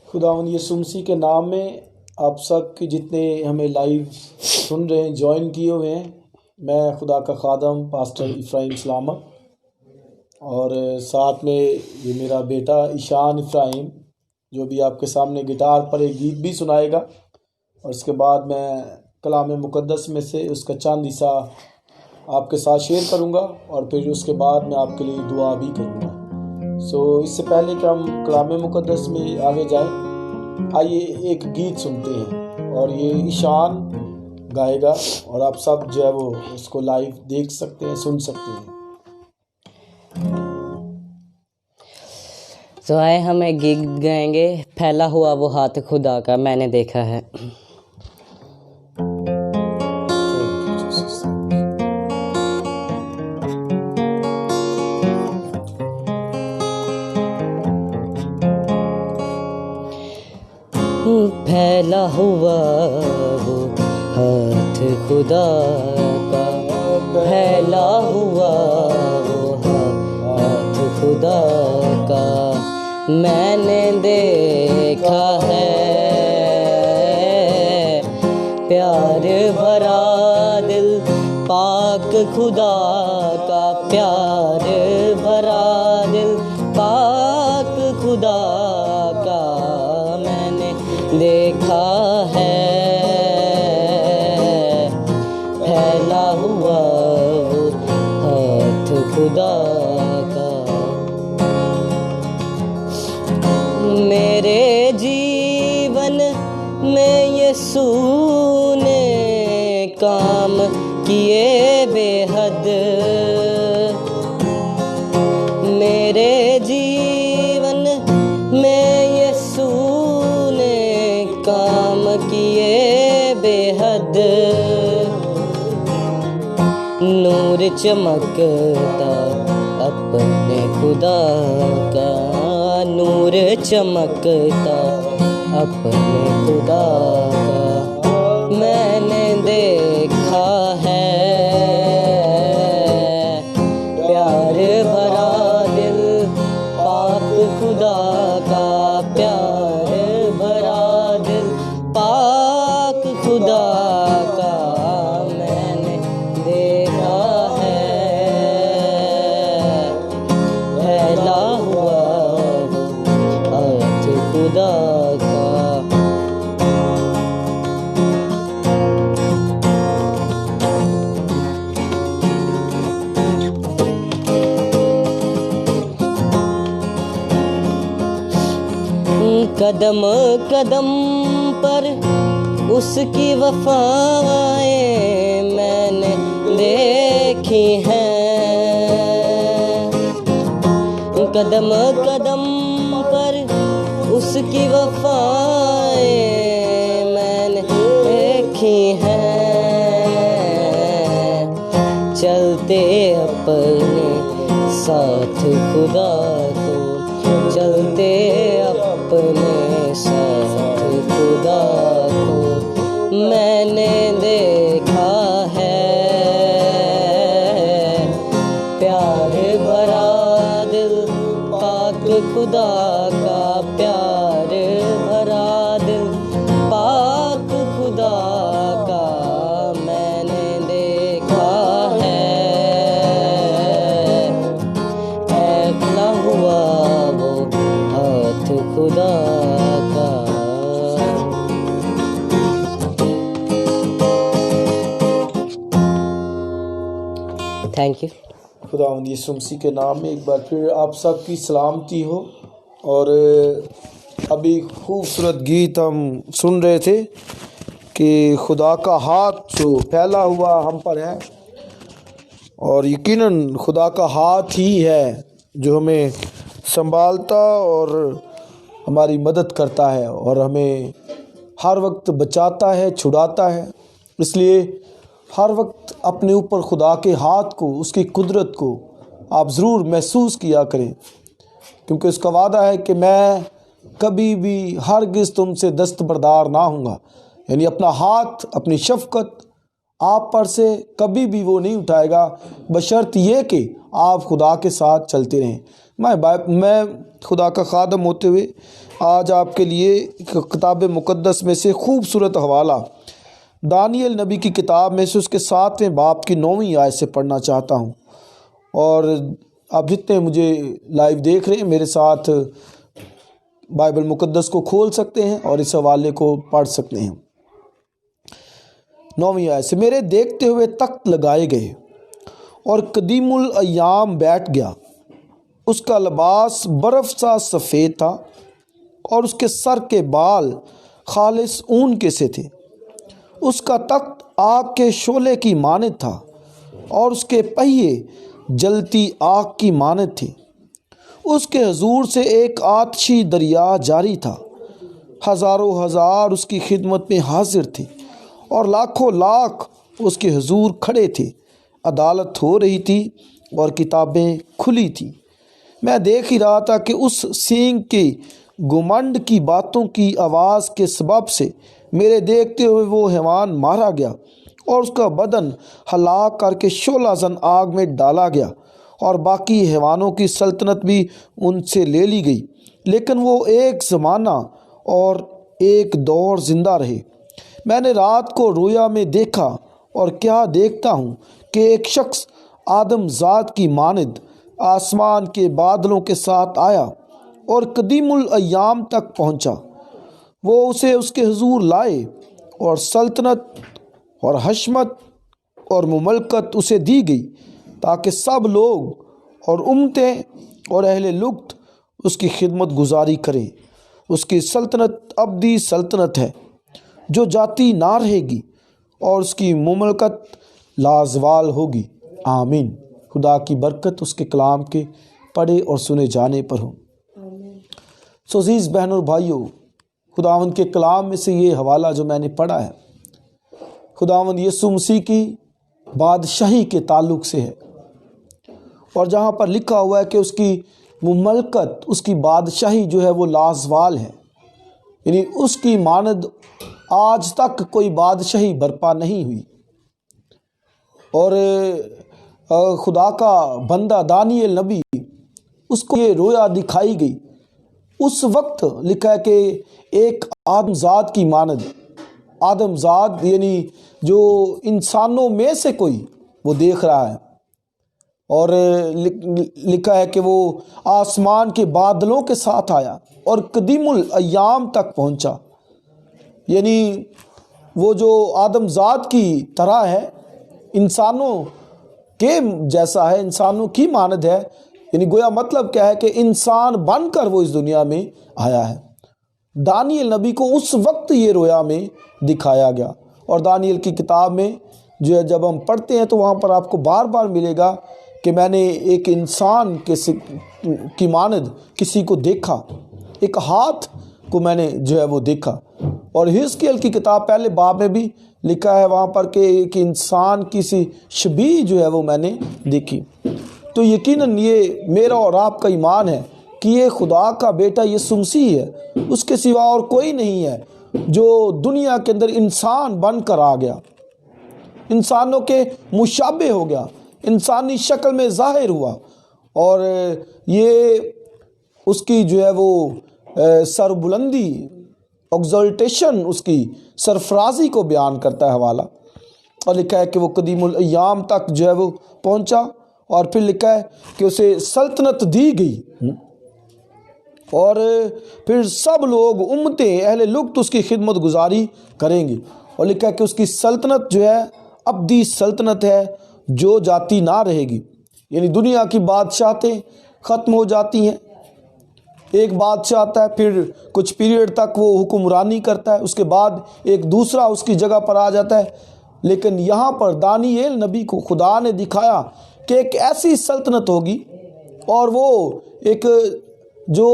خداوند یسوع مسیح کے نام میں آپ سب کے جتنے ہمیں لائیو سن رہے ہیں، جوائن کیے ہوئے ہیں، میں خدا کا خادم پاسٹر افراہیم سلامت اور ساتھ میں یہ میرا بیٹا ایشان افراہیم جو بھی آپ کے سامنے گٹار پر ایک گیت بھی سنائے گا، اور اس کے بعد میں کلام مقدس میں سے اس کا چند حصہ آپ کے ساتھ شیئر کروں گا، اور پھر اس کے بعد میں آپ کے لیے دعا بھی کروں گا۔ اس سے پہلے کہ ہم کلام مقدس میں آگے جائیں، آئیے ایک گیت سنتے ہیں، اور یہ ایشان گائے گا، اور آپ سب جو ہے وہ اس کو لائیو دیکھ سکتے ہیں، سن سکتے ہیں۔ تو آئے ہم ایک گیت گائیں گے، پھیلا ہوا وہ ہاتھ خدا کا میں نے دیکھا ہے۔ پھیلا ہوا وہ ہاتھ خدا کا، پھیلا ہوا وہ ہاتھ خدا کا میں نے دیکھا ہے، پیار بھرا دل پاک خدا کا، پیار بھرا دل پاک خدا کا میں نے دیکھا ہے، پھیلا ہوا وہ ہاتھ خدا کا۔ میرے جیون میں یسوع نے کام کیے بے حد، میرے جیون میں یسوع نے کام کیے بے حد، نور چمکتا اپنے خدا کا، نور چمکتا اپنے خدا کا میں نے دیکھا ہے، پیار بھرا دل پاک خدا کا، پیار بھرا دل پاک خدا کا میں نے دیکھا ہے، پھیلا ہوا وہ ہاتھ خدا کا۔ قدم قدم پر اس کی وفائیں میں نے دیکھی ہیں، قدم قدم پر اس کی وفائیں میں نے دیکھی ہیں، چلتے اپنے ساتھ خدا کو، چلتے اپنے ساتھ خدا کو میں نے دیکھا ہے، پیار بھرا دل پاک خدا کا، پیار بھرا دل پاک خدا کا میں نے دیکھا ہے، پھیلا ہوا وہ ہاتھ خدا کا۔ Thank you. خداوند یسوع مسیح کے نام میں ایک بار پھر آپ سب کی سلامتی ہو، اور ابھی خوبصورت گیت ہم سن رہے تھے کہ خدا کا ہاتھ جو پھیلا ہوا ہم پر ہے، اور یقیناً خدا کا ہاتھ ہی ہے جو ہمیں سنبھالتا اور ہماری مدد کرتا ہے، اور ہمیں ہر وقت بچاتا ہے، چھڑاتا ہے۔ اس لیے ہر وقت اپنے اوپر خدا کے ہاتھ کو، اس کی قدرت کو آپ ضرور محسوس کیا کریں، کیونکہ اس کا وعدہ ہے کہ میں کبھی بھی ہرگز تم سے دستبردار نہ ہوں گا، یعنی اپنا ہاتھ، اپنی شفقت آپ پر سے کبھی بھی وہ نہیں اٹھائے گا، بشرط یہ کہ آپ خدا کے ساتھ چلتے رہیں۔ میں خدا کا خادم ہوتے ہوئے آج آپ کے لیے کتاب مقدس میں سے خوبصورت حوالہ دانیل نبی کی کتاب میں سے اس کے 7ویں باب کی 9ویں آیت سے پڑھنا چاہتا ہوں، اور آپ جتنے مجھے لائیو دیکھ رہے ہیں میرے ساتھ بائبل مقدس کو کھول سکتے ہیں اور اس حوالے کو پڑھ سکتے ہیں۔ 9ویں آیت سے، میرے دیکھتے ہوئے تخت لگائے گئے اور قدیم الایام بیٹھ گیا، اس کا لباس برف سا سفید تھا اور اس کے سر کے بال خالص اون کے سے تھے، اس کا تخت آگ کے شعلے کی مانند تھا اور اس کے پہیے جلتی آگ کی مانند تھے، اس کے حضور سے ایک آتشی دریا جاری تھا، ہزاروں ہزار اس کی خدمت میں حاضر تھے اور لاکھوں لاکھ اس کے حضور کھڑے تھے، عدالت ہو رہی تھی اور کتابیں کھلی تھیں۔ میں دیکھ ہی رہا تھا کہ اس سینگ کی گھمنڈ کی باتوں کی آواز کے سبب سے میرے دیکھتے ہوئے وہ حیوان مارا گیا اور اس کا بدن ہلاک کر کے شعلہ زن آگ میں ڈالا گیا، اور باقی حیوانوں کی سلطنت بھی ان سے لے لی گئی، لیکن وہ ایک زمانہ اور ایک دور زندہ رہے۔ میں نے رات کو رویا میں دیکھا، اور کیا دیکھتا ہوں کہ ایک شخص آدم ذات کی مانند آسمان کے بادلوں کے ساتھ آیا اور قدیم الایام تک پہنچا، وہ اسے اس کے حضور لائے اور سلطنت اور حشمت اور مملکت اسے دی گئی، تاکہ سب لوگ اور امتیں اور اہل لغت اس کی خدمت گزاری کریں۔ اس کی سلطنت ابدی سلطنت ہے جو جاتی نہ رہے گی، اور اس کی مملکت لازوال ہوگی۔ آمین۔ خدا کی برکت اس کے کلام کے پڑھے اور سنے جانے پر ہو۔ سو عزیز بہنوں اور بھائیوں، خداوند کے کلام میں سے یہ حوالہ جو میں نے پڑھا ہے خداوند یسوع مسیح کی بادشاہی کے تعلق سے ہے، اور جہاں پر لکھا ہوا ہے کہ اس کی مملکت، اس کی بادشاہی جو ہے وہ لازوال ہے، یعنی اس کی مانند آج تک کوئی بادشاہی برپا نہیں ہوئی۔ اور خدا کا بندہ دانیل نبی، اس کو یہ رویا دکھائی گئی، اس وقت لکھا ہے کہ ایک آدم ذات کی مانند، آدم ذات یعنی جو انسانوں میں سے کوئی وہ دیکھ رہا ہے، اور لکھا ہے کہ وہ آسمان کے بادلوں کے ساتھ آیا اور قدیم الایام تک پہنچا، یعنی وہ جو آدم ذات کی طرح ہے، انسانوں کے جیسا ہے، انسانوں کی مانند ہے، یعنی گویا مطلب کیا ہے کہ انسان بن کر وہ اس دنیا میں آیا ہے۔ دانیل نبی کو اس وقت یہ رویا میں دکھایا گیا، اور دانیل کی کتاب میں جو ہے جب ہم پڑھتے ہیں تو وہاں پر آپ کو بار بار ملے گا کہ میں نے ایک انسان کی مانند کسی کو دیکھا، ایک ہاتھ کو میں نے جو ہے وہ دیکھا، اور حزقیل کی کتاب پہلے باب میں بھی لکھا ہے وہاں پر کہ ایک انسان کی سی شبیہ جو ہے وہ میں نے دیکھی۔ تو یقیناً یہ میرا اور آپ کا ایمان ہے کہ یہ خدا کا بیٹا یسوع مسیح ہے، اس کے سوا اور کوئی نہیں ہے جو دنیا کے اندر انسان بن کر آ گیا، انسانوں کے مشابہ ہو گیا، انسانی شکل میں ظاہر ہوا، اور یہ اس کی جو ہے وہ سربلندی، ایگزالٹیشن، اس کی سرفرازی کو بیان کرتا ہے حوالہ، اور لکھا ہے کہ وہ قدیم الایام تک جو ہے وہ پہنچا، اور پھر لکھا ہے کہ اسے سلطنت دی گئی، اور پھر سب لوگ امتیں اہل لغت اس کی خدمت گزاری کریں گے، اور لکھا ہے کہ اس کی سلطنت جو ہے ابدی سلطنت ہے جو جاتی نہ رہے گی، یعنی دنیا کی بادشاہتیں ختم ہو جاتی ہیں، ایک بادشاہ آتا ہے، پھر کچھ پیریڈ تک وہ حکمرانی کرتا ہے، اس کے بعد ایک دوسرا اس کی جگہ پر آ جاتا ہے، لیکن یہاں پر دانیل نبی کو خدا نے دکھایا کہ ایک ایسی سلطنت ہوگی، اور وہ ایک جو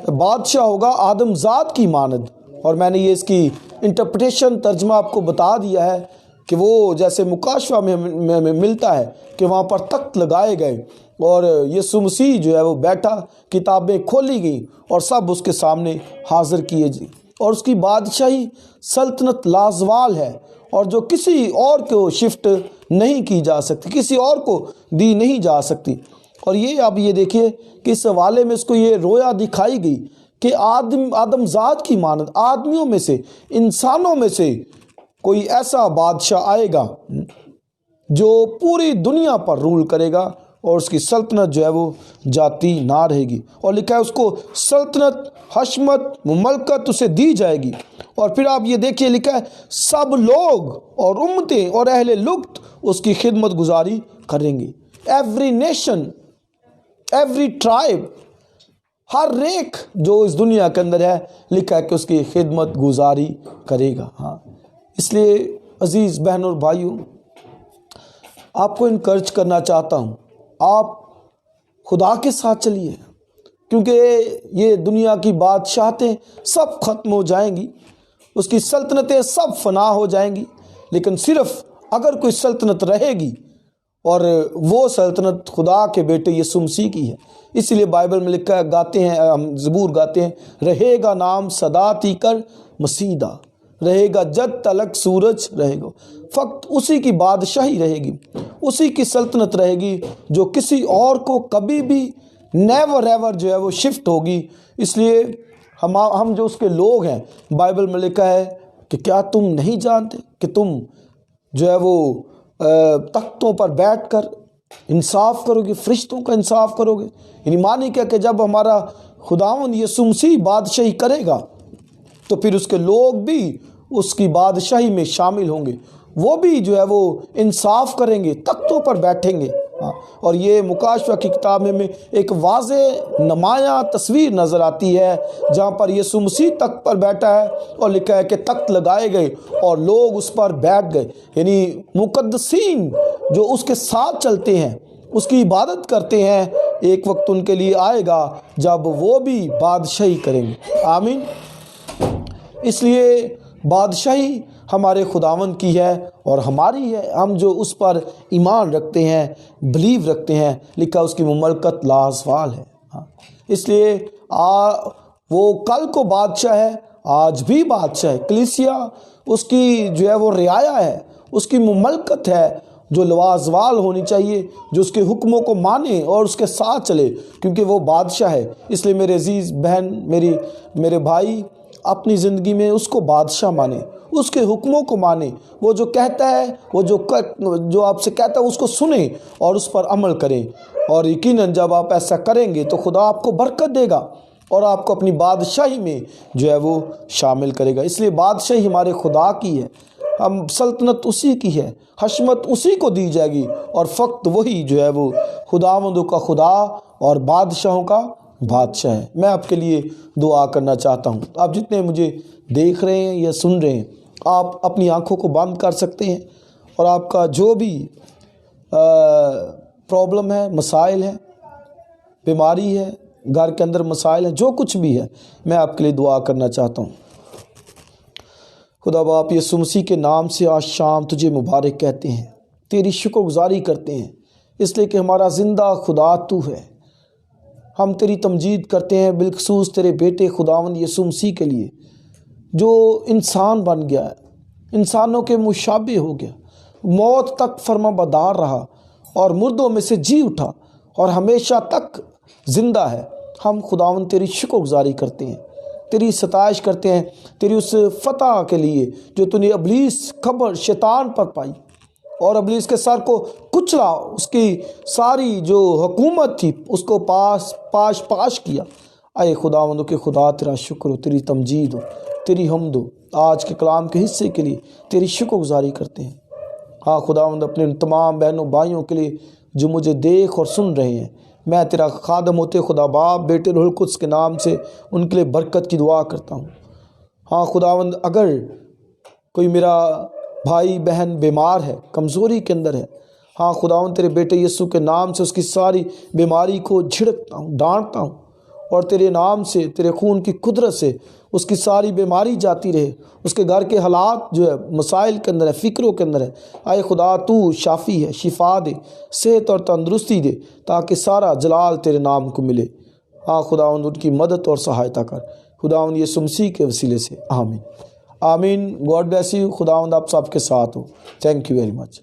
بادشاہ ہوگا آدم ذات کی مانند، اور میں نے یہ اس کی انٹرپریٹیشن ترجمہ آپ کو بتا دیا ہے کہ وہ جیسے مکاشفہ میں ملتا ہے کہ وہاں پر تخت لگائے گئے اور یسوع مسیح جو ہے وہ بیٹھا، کتابیں کھولی گئیں اور سب اس کے سامنے حاضر کیے جی، اور اس کی بادشاہی سلطنت لازوال ہے، اور جو کسی اور کو شفٹ نہیں کی جا سکتی، کسی اور کو دی نہیں جا سکتی، اور یہ اب یہ دیکھیے کہ اس حوالے میں اس کو یہ رویا دکھائی گئی کہ آدم ذات کی مانند آدمیوں میں سے، انسانوں میں سے کوئی ایسا بادشاہ آئے گا جو پوری دنیا پر رول کرے گا، اور اس کی سلطنت جو ہے وہ جاتی نہ رہے گی، اور لکھا ہے اس کو سلطنت، حشمت، مملکت اسے دی جائے گی۔ اور پھر آپ یہ دیکھیے لکھا ہے سب لوگ اور امتیں اور اہل لغت اس کی خدمت گزاری کریں گے۔ ایوری نیشن، ایوری ٹرائب، ہر ایک جو اس دنیا کے اندر ہے، لکھا ہے کہ اس کی خدمت گزاری کرے گا۔ ہاں، اس لیے عزیز بہن اور بھائیوں، آپ کو انکرج کرنا چاہتا ہوں، آپ خدا کے ساتھ چلیے، کیونکہ یہ دنیا کی بادشاہتیں سب ختم ہو جائیں گی، اس کی سلطنتیں سب فنا ہو جائیں گی، لیکن صرف اگر کوئی سلطنت رہے گی، اور وہ سلطنت خدا کے بیٹے یسوع مسیح کی ہے۔ اسی لیے بائبل میں لکھا ہے، گاتے ہیں، ہم زبور گاتے ہیں، رہے گا نام سدا تی کر مسیدہ، رہے گا جد تلک سورج رہے گا۔ فقط اسی کی بادشاہی رہے گی، اسی کی سلطنت رہے گی، جو کسی اور کو کبھی بھی نیور ایور جو ہے وہ شفٹ ہوگی۔ اس لیے ہم جو اس کے لوگ ہیں، بائبل میں لکھا ہے کہ کیا تم نہیں جانتے کہ تم جو ہے وہ تختوں پر بیٹھ کر انصاف کرو گے، فرشتوں کا انصاف کرو گے۔ یعنی معنی کیا کہ جب ہمارا خداوند یسوع مسیح بادشاہی کرے گا تو پھر اس کے لوگ بھی اس کی بادشاہی میں شامل ہوں گے، وہ بھی جو ہے وہ انصاف کریں گے، تختوں پر بیٹھیں گے۔ اور یہ مکاشفہ کی کتاب میں ایک واضح نمایاں تصویر نظر آتی ہے، جہاں پر یسوع مسیح تخت پر بیٹھا ہے، اور لکھا ہے کہ تخت لگائے گئے اور لوگ اس پر بیٹھ گئے۔ یعنی مقدسین جو اس کے ساتھ چلتے ہیں، اس کی عبادت کرتے ہیں، ایک وقت ان کے لیے آئے گا جب وہ بھی بادشاہی کریں گے۔ آمین۔ اس لیے بادشاہی ہمارے خداوند کی ہے اور ہماری ہے، ہم جو اس پر ایمان رکھتے ہیں، بلیو رکھتے ہیں، لکھا اس کی مملکت لازوال ہے۔ اس لیے وہ کل کو بادشاہ ہے، آج بھی بادشاہ ہے۔ کلیسیا اس کی جو ہے وہ رعایا ہے، اس کی مملکت ہے جو لازوال ہونی چاہیے، جو اس کے حکموں کو مانے اور اس کے ساتھ چلے، کیونکہ وہ بادشاہ ہے۔ اس لیے میرے عزیز بہن، میرے بھائی، اپنی زندگی میں اس کو بادشاہ مانے، اس کے حکموں کو مانے، وہ جو کہتا ہے، وہ جو آپ سے کہتا ہے اس کو سنیں اور اس پر عمل کریں، اور یقیناً جب آپ ایسا کریں گے تو خدا آپ کو برکت دے گا اور آپ کو اپنی بادشاہی میں جو ہے وہ شامل کرے گا۔ اس لیے بادشاہی ہمارے خدا کی ہے، ہم سلطنت اسی کی ہے، حشمت اسی کو دی جائے گی، اور فقط وہی جو ہے وہ خداوندوں کا خدا اور بادشاہوں کا بادشاہ ہے۔ میں آپ کے لیے دعا کرنا چاہتا ہوں۔ آپ جتنے مجھے دیکھ رہے ہیں یا سن رہے ہیں، آپ اپنی آنکھوں کو بند کر سکتے ہیں، اور آپ کا جو بھی پرابلم ہے، مسائل ہیں، بیماری ہے، گھر کے اندر مسائل ہیں، جو کچھ بھی ہے، میں آپ کے لیے دعا کرنا چاہتا ہوں۔ خدا باپ یسوع مسیح کے نام سے آج شام تجھے مبارک کہتے ہیں، تیری شکر گزاری کرتے ہیں، اس لیے کہ ہمارا زندہ خدا تو ہے۔ ہم تیری تمجید کرتے ہیں، بالخصوص تیرے بیٹے خداوند یسوع مسیح کے لیے، جو انسان بن گیا ہے، انسانوں کے مشابہ ہو گیا، موت تک فرما بردار رہا اور مردوں میں سے جی اٹھا اور ہمیشہ تک زندہ ہے۔ ہم خداوند تیری شکر گزاری کرتے ہیں، تیری ستائش کرتے ہیں، تیری اس فتح کے لیے جو تو نے ابلیس، خبر، شیطان پر پائی، اور ابلیس کے سر کو کچلا، اس کی ساری جو حکومت تھی اس کو پاش کیا۔ اے خداوندوں کے خدا، تیرا شکر ہو، تیری تمجید ہو، تیری حمد ہو۔ آج کے کلام کے حصے کے لیے تیری شکر گزاری کرتے ہیں۔ ہاں خداوند، اپنے ان تمام بہنوں بھائیوں کے لیے جو مجھے دیکھ اور سن رہے ہیں، میں تیرا خادم ہوتے خدا باپ، بیٹے، روح القدس کے نام سے ان کے لیے برکت کی دعا کرتا ہوں۔ ہاں خداوند، اگر کوئی میرا بھائی بہن بیمار ہے، کمزوری کے اندر ہے، ہاں خداوند تیرے بیٹے یسوع کے نام سے اس کی ساری بیماری کو جھڑکتا ہوں، ڈانٹتا ہوں، اور تیرے نام سے، تیرے خون کی قدرت سے اس کی ساری بیماری جاتی رہے، اس کے گھر کے حالات جو ہے مسائل کے اندر ہے، فکروں کے اندر ہے، اے خدا تو شافی ہے، شفا دے، صحت اور تندرستی دے، تاکہ سارا جلال تیرے نام کو ملے۔ ہاں خداوند، ان کی مدد اور سہایتا کر، خداوند یسوع مسیح کے وسیلے سے، آمین آمین۔ God bless you. خداوند آپ سب کے ساتھ ہو۔ Thank you very much.